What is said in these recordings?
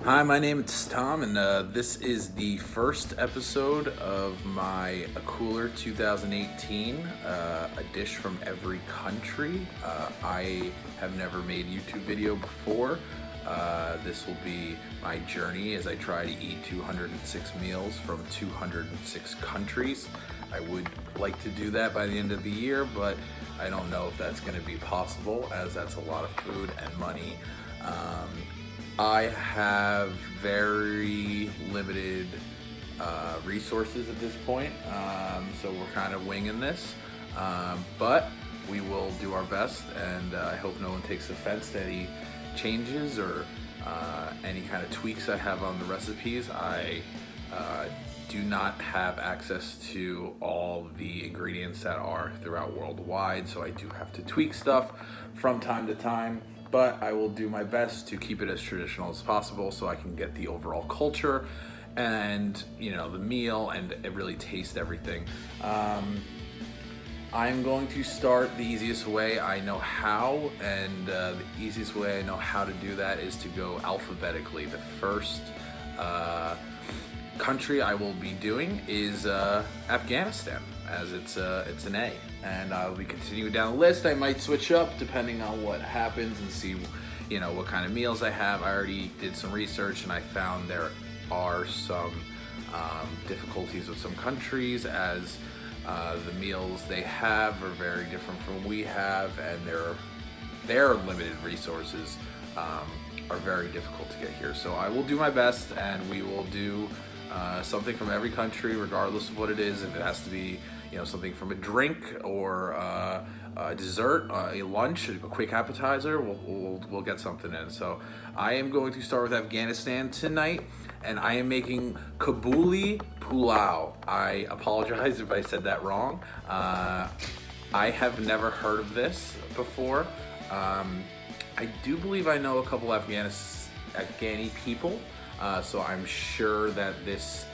Hi, my name is Tom, and this is the first episode of my A Cooler 2018, a dish from every country. I have never made YouTube video before. This will be my journey as I try to eat 206 meals from 206 countries. I would like to do that by the end of the year, but I don't know if that's going to be possible, as that's a lot of food and money. I have very limited resources at this point, so we're kind of winging this, but we will do our best, and I hope no one takes offense to any changes or any kind of tweaks I have on the recipes. I do not have access to all the ingredients that are throughout worldwide, so I do have to tweak stuff from time to time. But I will do my best to keep it as traditional as possible so I can get the overall culture and, the meal and really taste everything. I'm going to start the easiest way I know how, and the easiest way I know how to do that is to go alphabetically. The first country I will be doing is Afghanistan, as it's an A, and I'll be continuing down the list. I might switch up depending on what happens and see what kind of meals I have. I already did some research and I found there are some difficulties with some countries, as the meals they have are very different from what we have, and their limited resources are very difficult to get here. So I will do my best, and we will do something from every country, regardless of what it is. If it has to be, something from a drink or a dessert, a lunch, a quick appetizer, we'll get something in. So I am going to start with Afghanistan tonight, and I am making Kabuli pulao. I apologize if I said that wrong. I have never heard of this before. I do believe I know a couple Afghani people. So I'm sure that this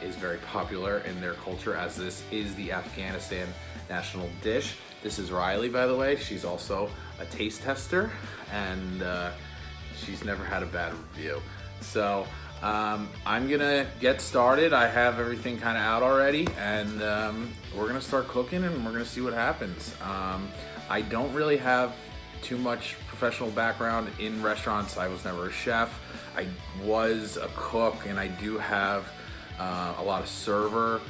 is very popular in their culture, as this is the Afghanistan national dish. This is Riley, by the way. She's also a taste tester, and she's never had a bad review. So I'm gonna get started. I have everything kind of out already, and we're gonna start cooking, and we're gonna see what happens. I don't really have too much professional background in restaurants. I was never a chef. I was a cook, and I do have a lot of server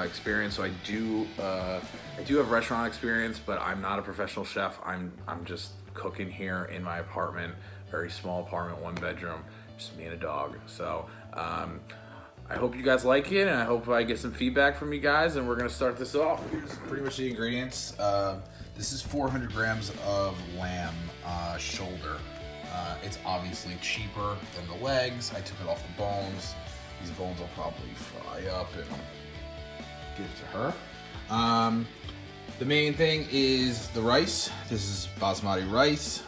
experience. So I do have restaurant experience, but I'm not a professional chef. I'm just cooking here in my apartment, very small apartment, 1 bedroom, just me and a dog. So I hope you guys like it, and I hope I get some feedback from you guys, and we're gonna start this off. Here's pretty much the ingredients. This is 400 grams of lamb shoulder. It's obviously cheaper than the legs. I took it off the bones. These bones will probably fry up and give it to her. The main thing is the rice. This is basmati rice,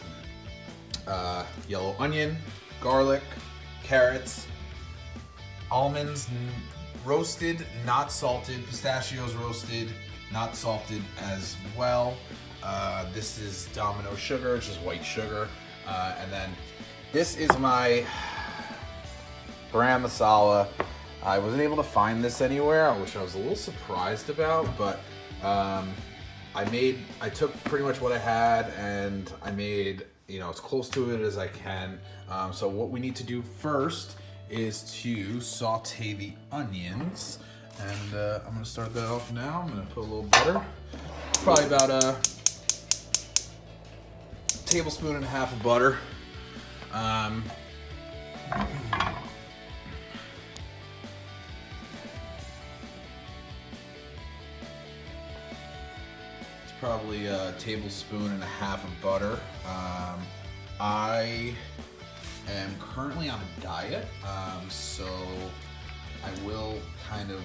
yellow onion, garlic, carrots, almonds roasted, not salted, pistachios roasted, not salted as well. This is Domino sugar, it's just white sugar. And then this is my garam masala. I wasn't able to find this anywhere, which I was a little surprised about, but I took pretty much what I had, and I made, as close to it as I can. So what we need to do first is to saute the onions, and I'm gonna start that off now. I'm gonna put a little butter, probably about a tablespoon and a half of butter. It's probably a tablespoon and a half of butter. I am currently on a diet, so I will kind of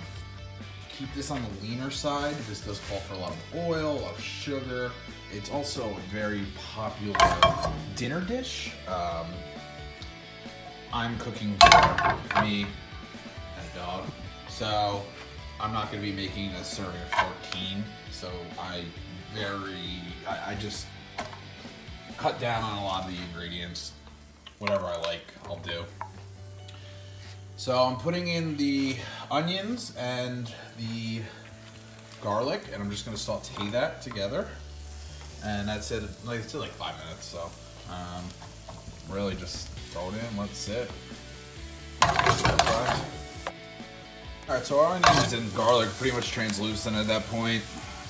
keep this on the leaner side. This does call for a lot of oil, a lot of sugar. It's also a very popular dinner dish. I'm cooking for me and a dog, so I'm not going to be making a serving of 14. So I just cut down on a lot of the ingredients. Whatever I like, I'll do. So I'm putting in the onions and the garlic, and I'm just gonna saute that together. And that's it. Like it's like 5 minutes. So really just throw it in, let it sit. Alright, so our onions and garlic pretty much translucent at that point.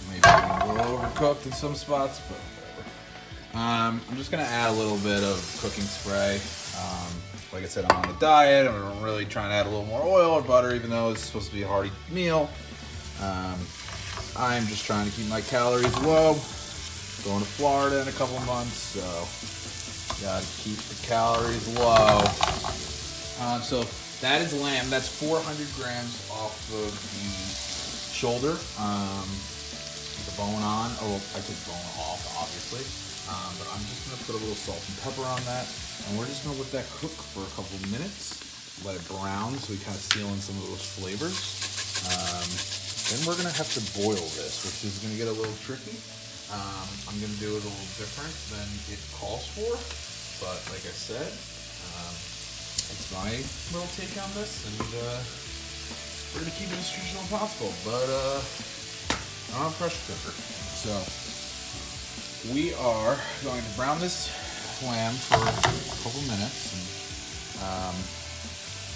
Maybe a little overcooked in some spots, but whatever. I'm just gonna add a little bit of cooking spray. Like I said, I'm on a diet. I'm really trying to add a little more oil or butter, even though it's supposed to be a hearty meal. I'm just trying to keep my calories low. Going to Florida in a couple months, so gotta keep the calories low. So that is lamb. That's 400 grams off of the shoulder. The bone on. Oh, I took the bone off, obviously. But I'm just gonna put a little salt and pepper on that, and we're just gonna let that cook for a couple minutes. Let it brown so we kind of seal in some of those flavors. Then we're gonna have to boil this, which is gonna get a little tricky. I'm gonna do it a little different than it calls for, but like I said, it's my little take on this, and we're gonna keep it as traditional as possible, but on a pressure cooker. So we are going to brown this lamb for a couple minutes, and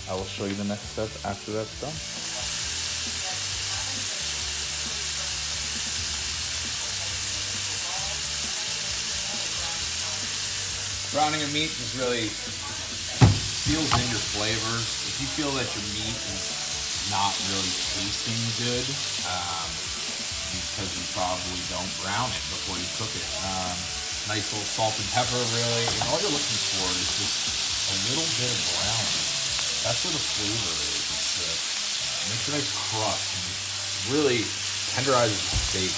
I will show you the next step after that's done. Browning of meat just really seals in your flavors. If you feel that your meat is not really tasting good, because you probably don't brown it before you cook it. Nice little salt and pepper, really. And all you're looking for is just a little bit of browning. That's where the flavor is. It makes a nice crust and really tenderizes the steak.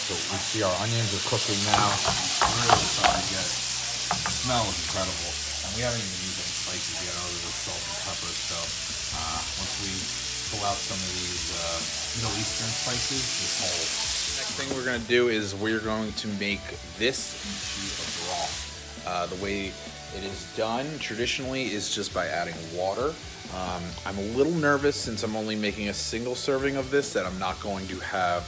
So we see our onions are cooking now. Really starting to get. The smell is incredible, and we haven't even used any spices yet other than salt and pepper. So once we pull out some of these Middle Eastern spices, this whole Next thing we're gonna do is we're going to make this into a broth. The way it is done traditionally is just by adding water. I'm a little nervous since I'm only making a single serving of this that I'm not going to have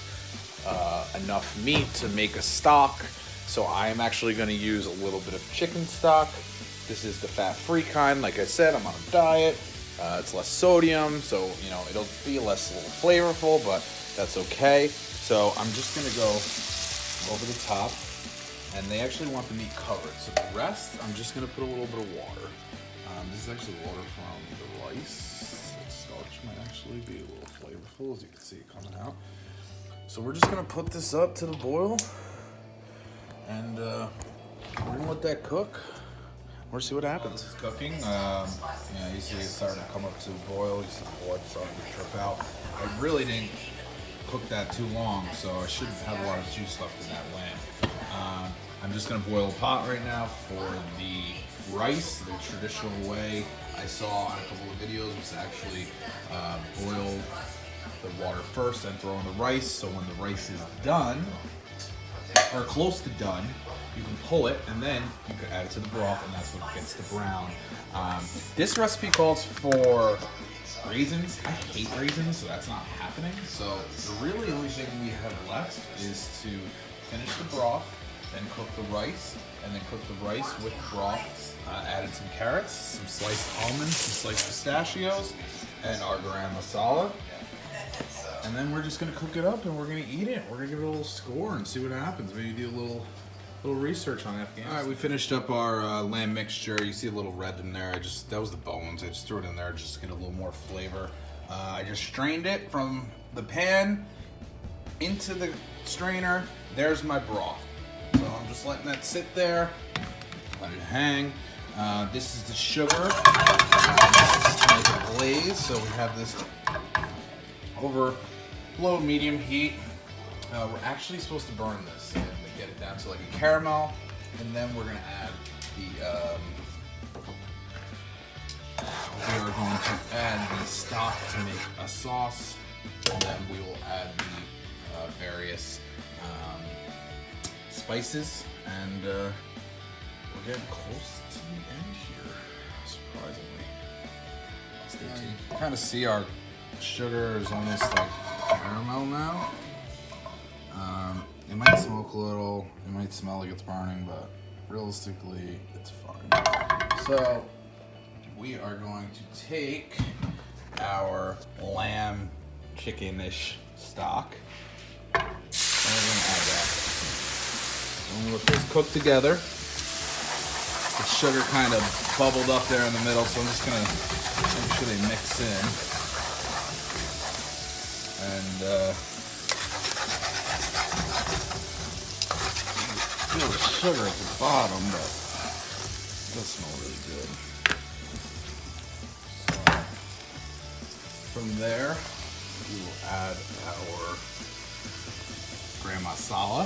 enough meat to make a stock. So I am actually going to use a little bit of chicken stock. This is the fat-free kind. Like I said, I'm on a diet. It's less sodium, so you know it'll be less flavorful, but that's okay. So I'm just going to go over the top, and they actually want the meat covered. So the rest, I'm just going to put a little bit of water. This is actually water from the rice. The starch might actually be a little flavorful, as you can see it coming out. So we're just going to put this up to the boil. And we're gonna let that cook. We'll see what happens. It's cooking. You see it's starting to come up to a boil. You see the blood starting to drip out. I really didn't cook that too long, so I should have a lot of juice left in that lamb. I'm just gonna boil a pot right now for the rice, the traditional way I saw on a couple of videos was to actually boil the water first and throw in the rice. So when the rice is done, or close to done, you can pull it and then you can add it to the broth, and that's what gets the brown. This recipe calls for raisins. I hate raisins, so that's not happening. So the really only thing we have left is to finish the broth, then cook the rice, and then cook the rice with broth. Added some carrots, some sliced almonds, some sliced pistachios, and our garam masala. And then we're just gonna cook it up and we're gonna eat it. We're gonna give it a little score and see what happens. Maybe do a little research on Afghanistan. All right, we finished up our lamb mixture. You see a little red in there. That was the bones. I just threw it in there just to get a little more flavor. I just strained it from the pan into the strainer. There's my broth. So I'm just letting that sit there. Let it hang. This is the sugar. This is to make a glaze. So we have this over low medium heat. We're actually supposed to burn this and get it down to like a caramel, and then we're gonna add the we are going to add the stock to make a sauce, and then we will add the various spices, and we're getting close to the end here, surprisingly. Stay tuned. Kind of see our sugar is almost like caramel now. It might smoke a little. It might smell like it's burning, but realistically, it's fine. So we are going to take our lamb chicken-ish stock, and we're going to add that. I'm going to let this cook together. The sugar kind of bubbled up there in the middle, so I'm just going to make sure they mix in. And feel the sugar at the bottom, but it does smell really good. So from there, we will add our gram masala.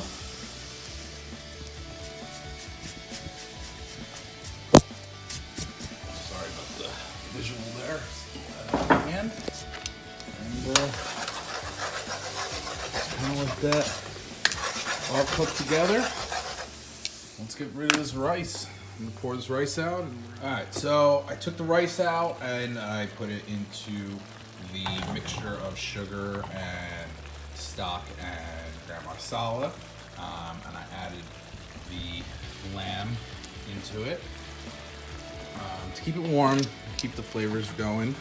Sorry about the visual there. And kind of like that, all cooked together. Let's get rid of this rice. I'm gonna pour this rice out. All right, so I took the rice out and I put it into the mixture of sugar and stock and garam masala, and I added the lamb into it to keep it warm, keep the flavors going.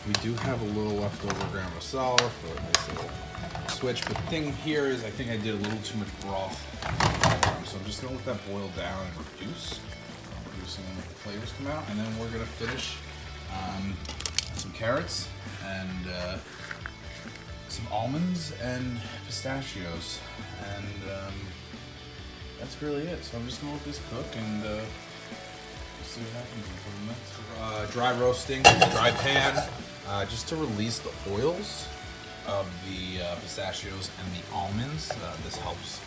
We do have a little leftover garam masala for a nice little switch, but the thing here is I think I did a little too much broth. So I'm just gonna let that boil down and reduce and let the flavors come out, and then we're gonna finish some carrots and some almonds and pistachios, and that's really it. So I'm just gonna let this cook and see what happens in a couple minutes. Dry roasting, dry pan, just to release the oils of the pistachios and the almonds. This helps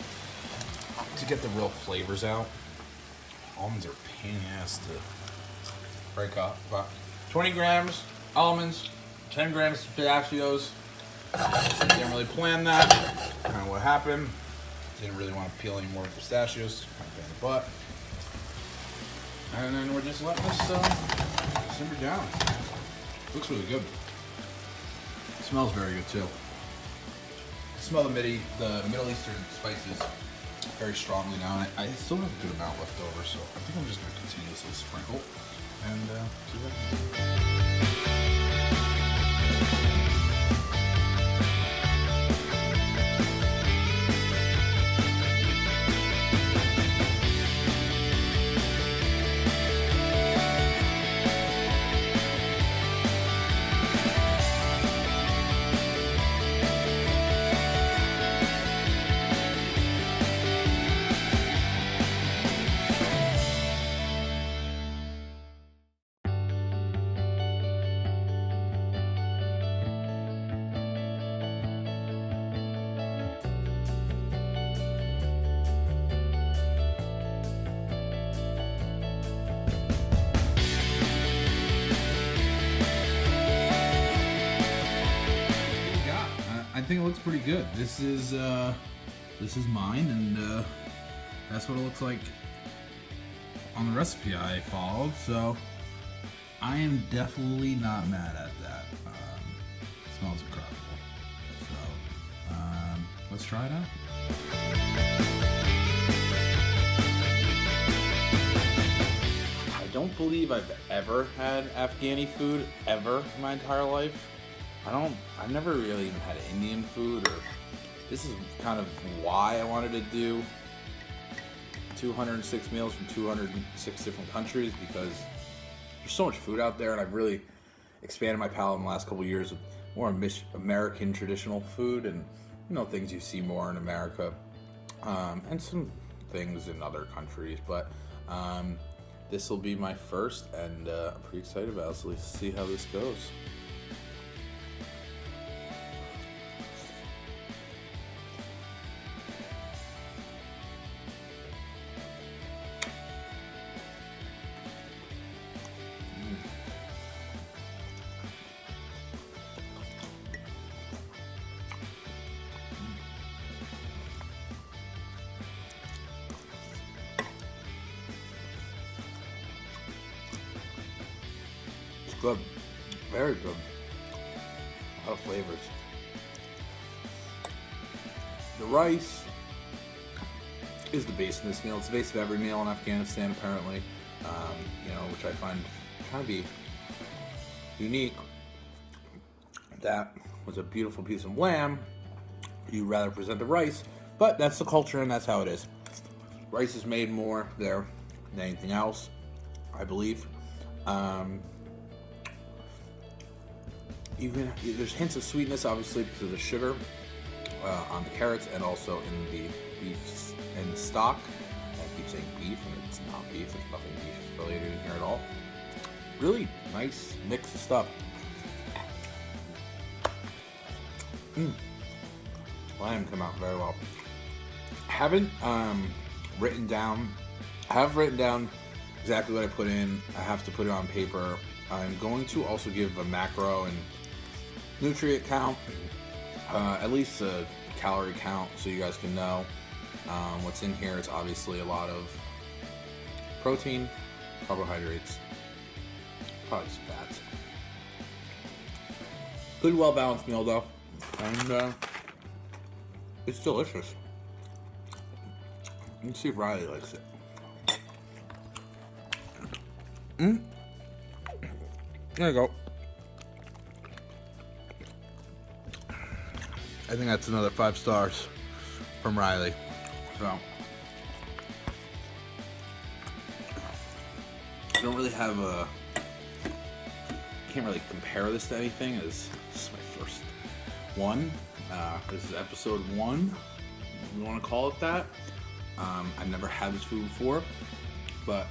to get the real flavors out. Almonds are a pain in the ass to break up. About 20 grams almonds, 10 grams pistachios. Didn't really plan that. Kind of what happened. Didn't really want to peel any more pistachios. Kind of pain in the butt. And then we're just letting this simmer down. Looks really good. Smells very good too. Smell the Middle Eastern spices very strongly now, and I still have a good amount left over, so I think I'm just going to continue this little sprinkle and see what happens. I think it looks pretty good. This is mine, and that's what it looks like on the recipe I followed. So I am definitely not mad at that. It smells incredible. So let's try it out. I don't believe I've ever had Afghani food ever in my entire life. I've never really even had Indian food, or this is kind of why I wanted to do 206 meals from 206 different countries, because there's so much food out there, and I've really expanded my palate in the last couple of years with more American traditional food, and things you see more in America, and some things in other countries, but this will be my first, and I'm pretty excited about it, so let's see how this goes. Good. Good. Very good. A lot of flavors. The rice is the base of this meal. It's the base of every meal in Afghanistan, apparently. Which I find kind of be unique. That was a beautiful piece of lamb. You rather present the rice, but that's the culture and that's how it is. Rice is made more there than anything else, I believe. There's hints of sweetness, obviously, because of the sugar on the carrots and also in the beef and the stock. I keep saying beef, and it's not beef. There's nothing beef related in here at all. Really nice mix of stuff. Lamb come out very well. I haven't written down exactly what I put in. I have to put it on paper. I'm going to also give a macro and nutrient count, at least a calorie count, so you guys can know what's in here. It's obviously a lot of protein, carbohydrates, probably some fats. Good, well-balanced meal, though, and it's delicious. Let's see if Riley likes it. There you go. I think that's another 5 stars from Riley. So I don't really have a. Can't really compare this to anything, as this is my first one. This is episode 1. If you want to call it that. I've never had this food before, but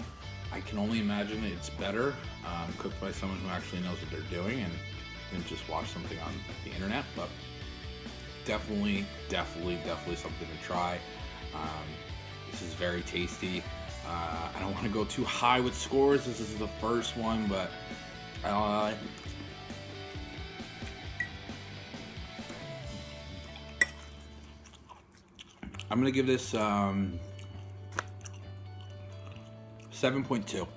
I can only imagine it's better cooked by someone who actually knows what they're doing and didn't just watch something on the internet. But definitely something to try. This is very tasty. I don't want to go too high with scores. This is the first one, but I'm gonna give this 7.2.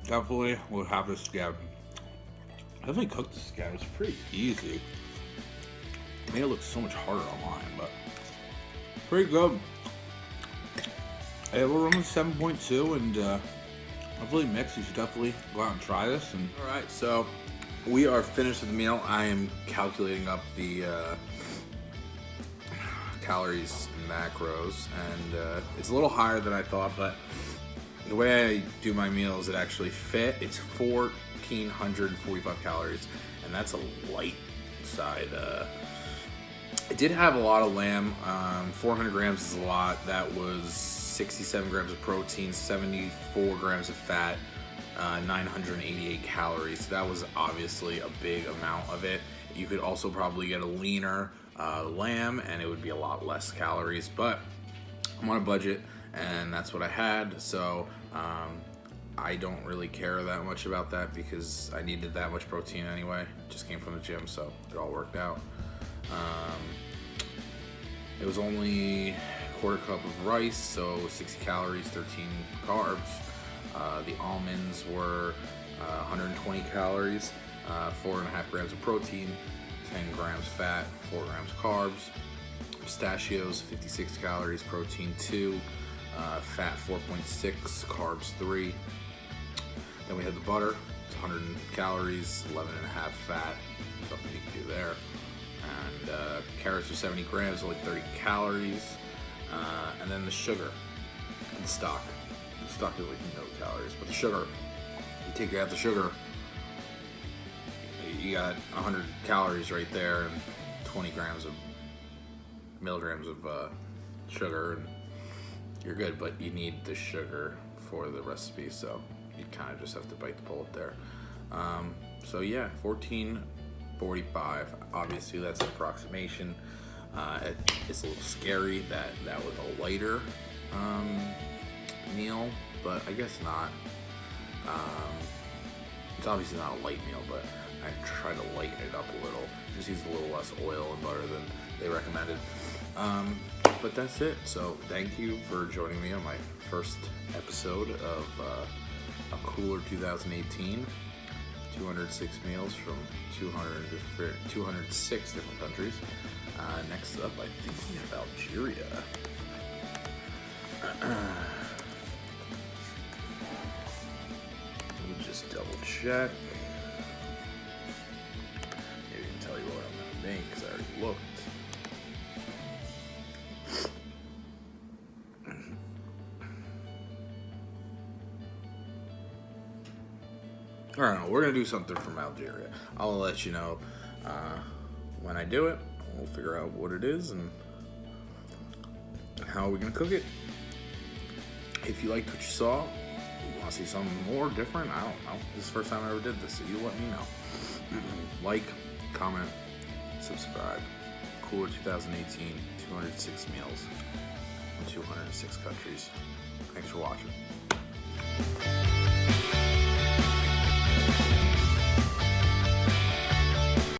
Definitely will have this scab. Definitely cooked this scab. It's pretty easy. It made it look so much harder online, but pretty good. Hey, we're on 7.2, and hopefully mixed. You should definitely go out and try this. And all right, so we are finished with the meal. I am calculating up the calories and macros, and it's a little higher than I thought, but the way I do my meals, it actually fit. It's 1,445 calories, and that's a light side. I did have a lot of lamb. 400 grams is a lot. That was 67 grams of protein, 74 grams of fat, 988 calories. So that was obviously a big amount of it. You could also probably get a leaner lamb, and it would be a lot less calories, but I'm on a budget, and that's what I had. So I don't really care that much about that because I needed that much protein anyway. Just came from the gym, so it all worked out. It was only a quarter cup of rice, so 60 calories, 13 carbs. The almonds were 120 calories, 4.5 grams of protein, 10 grams fat, 4 grams carbs. Pistachios, 56 calories, protein 2, fat 4.6, carbs 3. Then we had the butter, it's 100 calories, 11.5 fat, something you can do there. And carrots are 70 grams, only 30 calories. And then the sugar and the stock. The stock is like no calories, but the sugar, you take out the sugar, you got 100 calories right there and 20 milligrams of sugar, and you're good, but you need the sugar for the recipe, so you kind of just have to bite the bullet there. So yeah, 1445. Obviously, that's an approximation. It's a little scary that was a lighter meal, but I guess not. It's obviously not a light meal, but I try to lighten it up a little. Just use a little less oil and butter than they recommended. But that's it. So thank you for joining me on my first episode of a Cooler 2018. 206 meals from 206 different countries. Next up, I think we have Algeria. Let me just double check. Maybe I can tell you what I'm going to make because I already looked. I don't know. We're going to do something from Algeria. I'll let you know when I do it. We'll figure out what it is and how we're going to cook it. If you liked what you saw, you want to see something more different, I don't know. This is the first time I ever did this, so you let me know. Like, comment, subscribe. Cooler 2018, 206 meals in 206 countries. Thanks for watching.